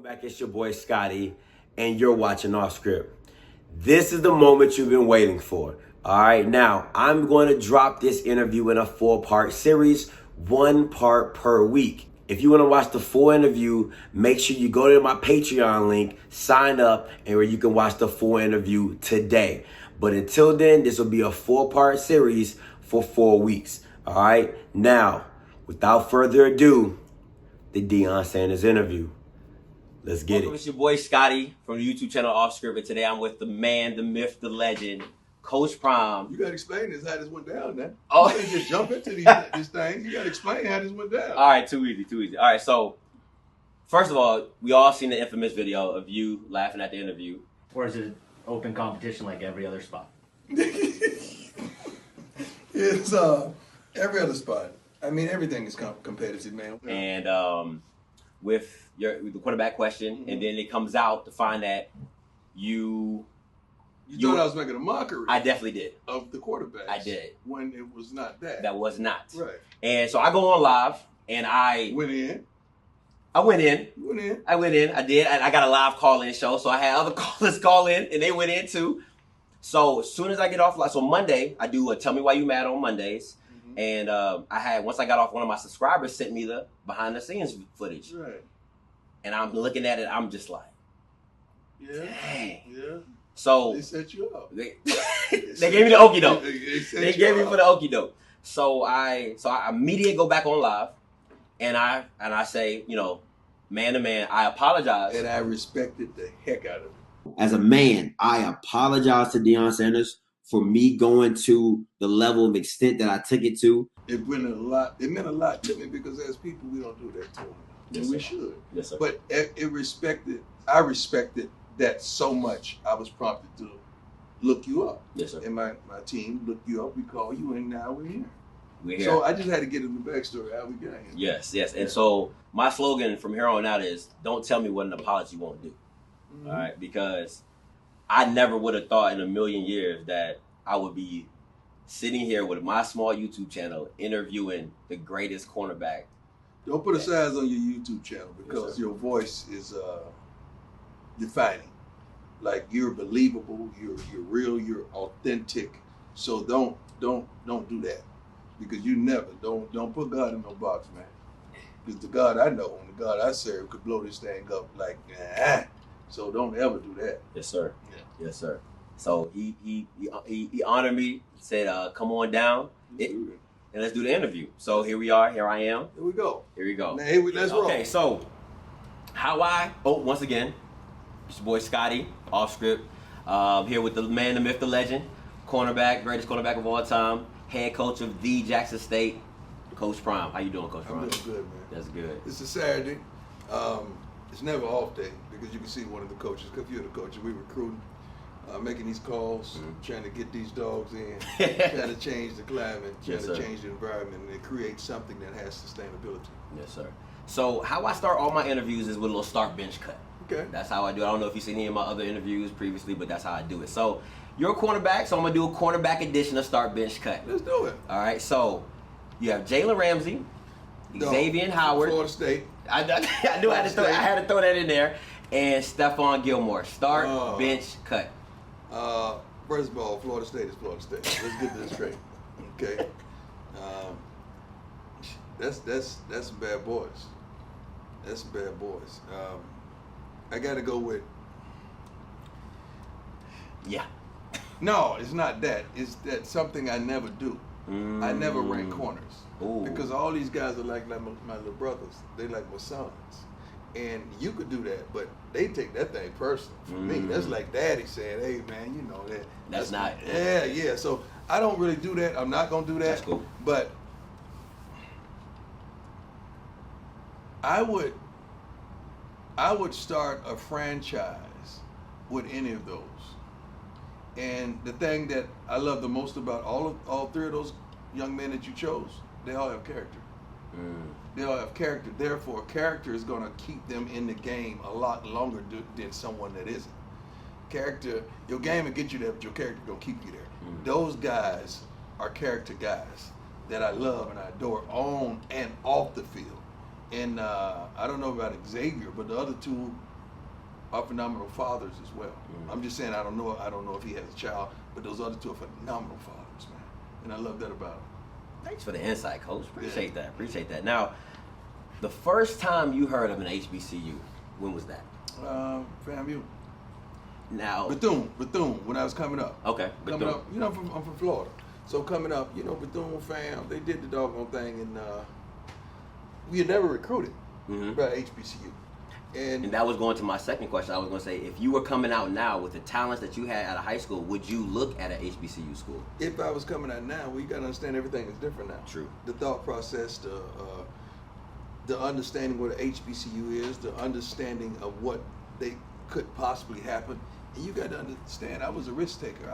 Welcome back, it's your boy Scotty, and you're watching OffScript. This is the moment you've been waiting for. All right, now I'm going to drop this interview in a 4-part series, 1 part per week. If you want to watch the full interview, make sure you go to my Patreon link, sign up, and where you can watch the full interview today. But until then, this will be a 4-part series for 4 weeks. All right, now without further ado, the Deion Sanders interview. Let's get it. It's your boy Scotty from the YouTube channel OffScript, and today I'm with the man, the myth, the legend, Coach Prime. You gotta explain this how this went down, man. Oh, you can't just jump into this thing. You gotta explain how this went down. All right, too easy. All right, so first of all, we all seen the infamous video of you laughing at the interview. Or is it open competition like every other spot? It's every other spot. I mean, everything is competitive, man. And with the quarterback question, and then it comes out to find that you thought I was making a mockery. I definitely did. Of the quarterbacks. I did. When it was not that. That was not. Right. And so I go on live, and I went in. I went in. You went in. I went in. I did. I got a live call-in show, so I had other callers call in, and they went in too. So as soon as I get off, so Monday, I do a Tell Me Why You Mad on Mondays. And once I got off, one of my subscribers sent me the behind the scenes footage. Right. And I'm looking at it, I'm just like, yeah. Dang. Yeah. So they set you up. They gave me the okie doke. They gave me for the okie doke. So I immediately go back on live, and I say, man to man, I apologize. And I respected the heck out of it. As a man, I apologize to Deion Sanders for me going to the level of extent that I took it to. It meant a lot. It meant a lot to me because as people, we don't do that to them. Yes, and we sir. should. Yes, sir. But I respected that so much. I was prompted to look you up. Yes, sir. And my team looked you up. We call you, and now we're here. We're here. So I just had to get in the backstory how we got here. Yes. And so my slogan from here on out is, don't tell me what an apology won't do. Mm-hmm. All right? Because I never would have thought in a million years that I would be sitting here with my small YouTube channel interviewing the greatest cornerback. Don't put a size on your YouTube channel because Yes, your voice is defining. Like you're believable, you're real, you're authentic. So don't do that because you never don't put God in no box, man. Because the God I know and the God I serve could blow this thing up like So don't ever do that. Yes, sir. Yeah. Yes, sir. So he honored me. Said, "Come on down, and let's do the interview." So here we are. Here I am. Here we go. Here we go. Now, let's roll. Okay, so once again, it's your boy Scotty, OffScript, here with the man, the myth, the legend, greatest cornerback of all time, head coach of the Jackson State, Coach Prime. How you doing, Coach Prime? I'm doing good, man. That's good. It's a Saturday. It's never off day because you can see one of the coaches, because you're the coach, we recruiting, making these calls, trying to get these dogs in, trying to change the climate, trying to change the environment, and create something that has sustainability. Yes, sir. So how I start all my interviews is with a little start bench cut. Okay. That's how I do it. I don't know if you've seen any of my other interviews previously, but that's how I do it. So you're a cornerback, so I'm going to do a cornerback edition of start bench cut. Let's do it. All right, so you have Jalen Ramsey, Xavier Howard. Florida State. I had to throw that in there. And Stephon Gilmore. Start, bench, cut. First of all, Florida State is Florida State. Let's get this straight. Okay. That's some bad boys. That's some bad boys. I got to go with. Yeah. No, it's not that. It's that something I never do. I never rank corners. Ooh. Because all these guys are like my little brothers. They like my sons. And you could do that, but they take that thing personal. For me, that's like daddy saying, hey, man, you know that. That's not. Yeah. So I don't really do that. I'm not going to do that. That's cool. But I would start a franchise with any of those. And the thing that I love the most about all three of those young men that you chose, they all have character. They all have character. Therefore, character is going to keep them in the game a lot longer than someone that isn't. Character, your game will get you there, but your character going to keep you there. Those guys are character guys that I love and I adore on and off the field. And I don't know about Xavier, but the other two are phenomenal fathers as well. I'm just saying I don't know if he has a child, but those other two are phenomenal fathers, man. And I love that about him. Thanks for the insight, Coach. Appreciate that. Now, the first time you heard of an HBCU, when was that? FAMU. Now, Bethune, when I was coming up. Okay, Coming up, you know, I'm from Florida. So coming up, you know, Bethune fam, they did the doggone thing, and we had never recruited by HBCU. And that was going to my second question. I was going to say, if you were coming out now with the talents that you had out of high school, would you look at an HBCU school? If I was coming out now, well, you got to understand everything is different now. True. The thought process, the understanding what an HBCU is, the understanding of what they could possibly happen. And you got to understand, I was a risk taker.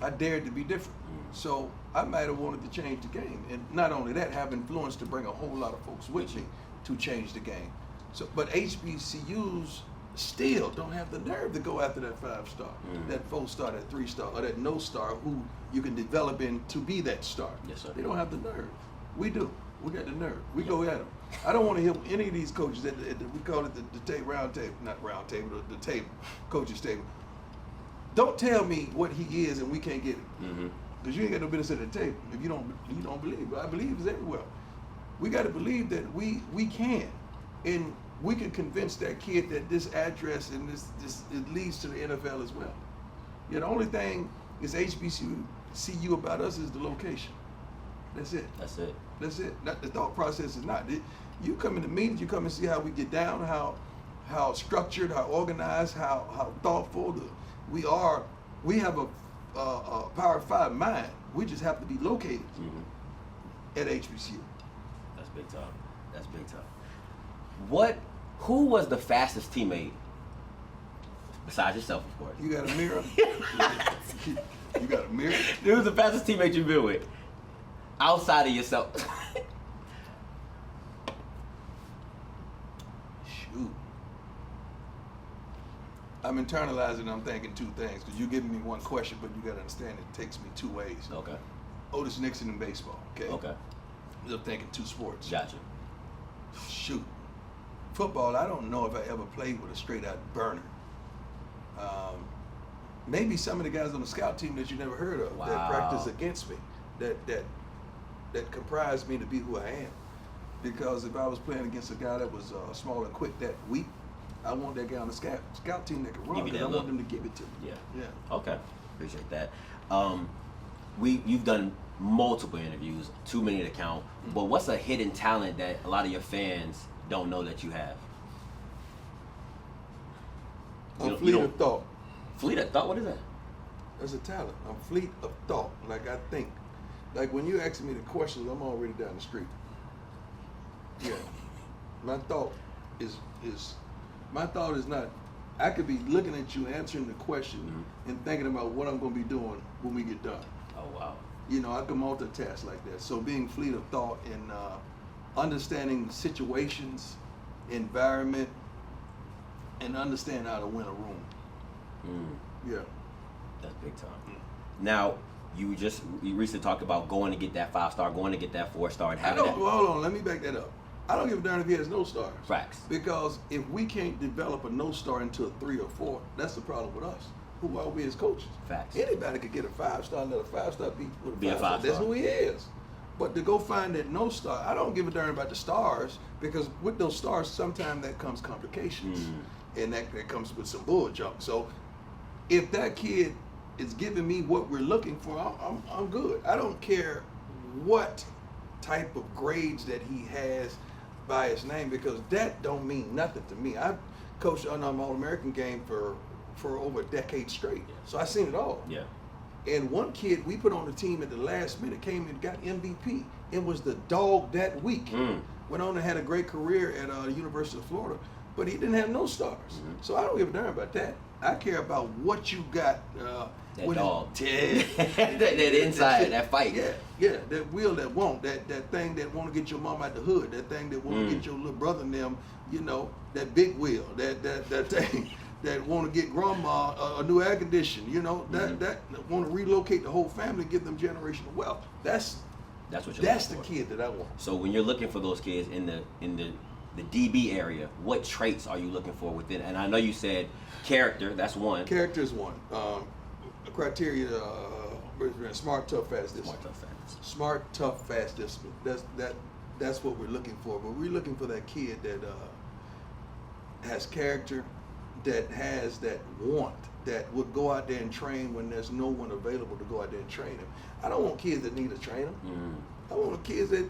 I dared to be different. So I might have wanted to change the game. And not only that, have influence to bring a whole lot of folks with me to change the game. So, but HBCUs still don't have the nerve to go after that 5-star, that 4-star, that 3-star, or that no star who you can develop in to be that star. Yes, sir. They don't have the nerve. We do. We got the nerve. We go at them. I don't want to hear any of these coaches that we call it the round table, not round table, the table, coaches table. Don't tell me what he is and we can't get it, because you ain't got no business at the table if you don't believe. But I believe it's everywhere. We got to believe that we can, and we can convince that kid that this address and this it leads to the NFL as well. Yeah, the only thing is HBCU about us is the location. That's it. That's it. That's it. The thought process is not. You come in the meetings, you come and see how we get down, how structured, how organized, how thoughtful we are. We have a Power 5 mind. We just have to be located at HBCU. That's big time. That's big time. Who was the fastest teammate besides yourself, of course? You got a mirror? You got a mirror? Who's the fastest teammate you've been with outside of yourself? Shoot. I'm internalizing. I'm thinking two things, because you're giving me one question, but you got to understand it takes me two ways. Okay. Otis Nixon in baseball. Okay. Okay. I'm thinking two sports. Gotcha. Shoot. Football, I don't know if I ever played with a straight out burner. Maybe some of the guys on the scout team that you never heard of that practice against me, that comprised me to be who I am. Because if I was playing against a guy that was small and quick that weak, I want that guy on the scout team that could run, because I want them to give it to me. Yeah. Okay. Appreciate that. You've done multiple interviews, too many to count. But what's a hidden talent that a lot of your fans don't know that you have? I'm fleet of thought. Fleet of thought? What is that? That's a talent. I'm fleet of thought. Like I think. Like when you ask me the questions, I'm already down the street. Yeah. My thought is not. I could be looking at you answering the question and thinking about what I'm going to be doing when we get done. Oh wow. You know, I can multitask like that. So being fleet of thought and understanding situations, environment, and understand how to win a room. Yeah. That's big time. Now, you recently talked about going to get that 5-star, going to get that 4-star, and having that. Well, hold on, let me back that up. I don't give a darn if he has no stars. Facts. Because if we can't develop a no star into a 3 or 4, that's the problem with us. Who are we as coaches? Facts. Anybody could get a 5-star and let a 5-star be with Be a 5-star. That's who he is. But to go find that no star, I don't give a darn about the stars, because with those stars, sometimes that comes complications. And that comes with some bull junk. So if that kid is giving me what we're looking for, I'm good. I don't care what type of grades that he has by his name, because that don't mean nothing to me. I've coached on an All-American game for over a decade straight. So I've seen it all. Yeah. And one kid we put on the team at the last minute came and got MVP and was the dog that week. Went on and had a great career at the University of Florida, but he didn't have no stars. So I don't give a darn about that. I care about what you got. That dog. that inside, that fight. Yeah, that will, that won't, that thing that want to get your mom out the hood, that thing that want to get your little brother and them, you know, that big wheel, that thing that want to get grandma a new air conditioner, you know, that want to relocate the whole family, give them generational wealth. That's what you're looking for. Kid that I want. So when you're looking for those kids in the the DB area, what traits are you looking for within? And I know you said character, that's one. Character is one. Criteria, smart, tough, fast, discipline. Smart, tough, fast, discipline. That's what we're looking for. But we're looking for that kid that has character, that has that want, that would go out there and train when there's no one available to go out there and train him. I don't want kids that need a trainer. I want kids that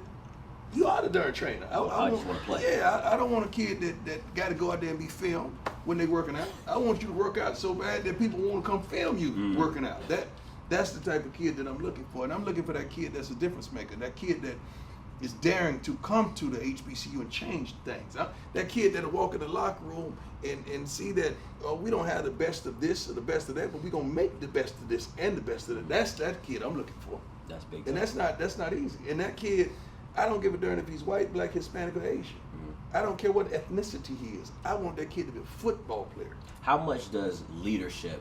you are the darn trainer. I just want to play. Yeah, I don't want a kid that got to go out there and be filmed when they're working out. I want you to work out so bad that people want to come film you working out. That's the type of kid that I'm looking for. And I'm looking for that kid that's a difference maker, that kid that is daring to come to the HBCU and change things. That kid that'll walk in the locker room and see that we don't have the best of this or the best of that, but we're going to make the best of this and the best of that. That's that kid I'm looking for. That's big. And that's not easy. And that kid, I don't give a darn if he's white, black, Hispanic, or Asian. I don't care what ethnicity he is. I want that kid to be a football player. How much does leadership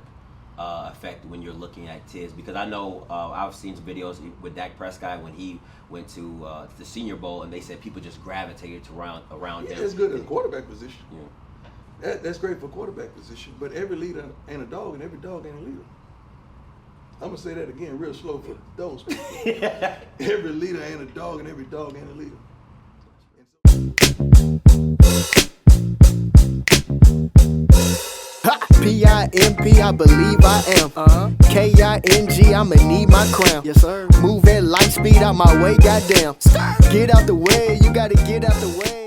affect when you're looking at kids? Because I know I've seen some videos with Dak Prescott when he went to the Senior Bowl, and they said people just gravitated around him. It's good in the quarterback position. Yeah. That's great for quarterback position. But every leader ain't a dog, and every dog ain't a leader. I'm gonna say that again real slow for those people. Every leader ain't a dog, and every dog ain't a leader. P-I-M-P, I believe I am. K-I-N-G, I'ma need my crown. Yes, sir. Move at light speed out my way, goddamn. Get out the way, you gotta get out the way.